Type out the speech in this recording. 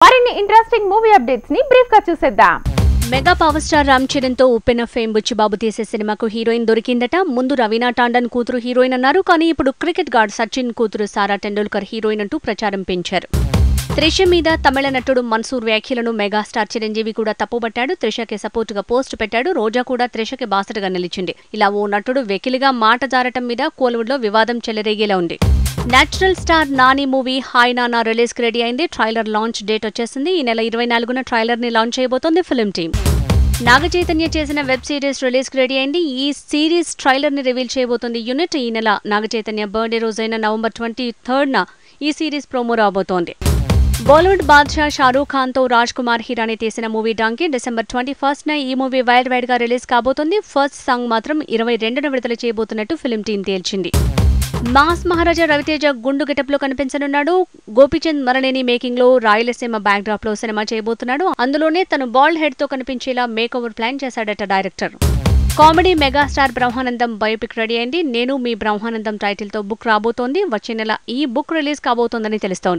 మరిన్ని interesting movie updates ని brief గా చూసేద్దాం. Mega power star Ram Charan తో ఉప్పెన ఫేమ్ బుచ్చిబాబు తీసే సినిమాకు హీరోయిన్ దొరికిందట. ముందు రవీనా టాండన్ కూతురు హీరోయిన్ అన్నారు. కానీ ఇప్పుడు క్రికెట్ గార్డ్ సచిన్ కూతురు సారా టెండూల్కర్ హీరోయిన్ అంటూ ప్రచారం పెంచారు. త్రిష మీద తమిళ నటుడు మన్సూర్ వ్యాఖ్యలను మెగాస్టార్ చిరంజీవి కూడా తప్పుబట్టాడు. త్రిషకి సపోర్ట్ గా పోస్ట్ పెట్టాడు. రోజా కూడా త్రిషకి బాసటగా నిలిచింది. ఇలా ఓ నటుడు వెకిలిగా మాట జారటం మీద కోలీవుడ్ లో వివాదం చెలరేగేలా ఉంది. Natural star Nani movie hi నానా రిలీజ్ కి రెడీ అయింది. ట్రైలర్ లాంచ్ డేట్ వచ్చేసింది. ఈ నెల 24న ట్రైలర్ ని లాంచ్ చేయబోతోంది ఫిల్మ్ టీమ్. నాగ చైతన్య చేసిన వెబ్ సిరీస్ రిలీజ్ కి రెడీ అయింది. ఈ సిరీస్ ట్రైలర్ ని రివీల్ చేయబోతోంది యూనిట్. ఈ నెల నాగ చైతన్య బర్త్డే రోజైన నవంబర్ 23న ఈ సిరీస్ ప్రోమో రాబోతోంది. బాలీవుడ్ బాద్షా షారూఖ్ ఖాన్ తో రాజ్ కుమార్ హిరానీ తీసిన మూవీ డాంకీ డిసెంబర్ 21న ఈ మూవీ వైడ్ వైడ్ గా రిలీజ్ కాబోతోంది. ఫస్ట్ సాంగ్ మాత్రం 22న విడుదల చేయబోతున్నట్టు ఫిల్మ్ టీం తేల్చింది. మాస్ మహారాజా రవితేజ గుండు గెటప్ లో కనిపించనున్నాడు. గోపీచంద్ మరణేని మేకింగ్ లో రాయలసీమ బ్యాక్ డ్రాప్ లో సినిమా చేయబోతున్నాడు. అందులోనే తను బాల్డ్ హెడ్ తో కనిపించేలా మేక్ ఓవర్ ప్లాన్ చేశాడట director. Comedy megastar Brahmanandam biopic ready అయింది. నేను మీ బ్రహ్మానందం టైటిల్ తో బుక్ రాబోతోంది. వచ్చే నెల ఈ బుక్ రిలీజ్ కాబోతోందని తెలుస్తోంది.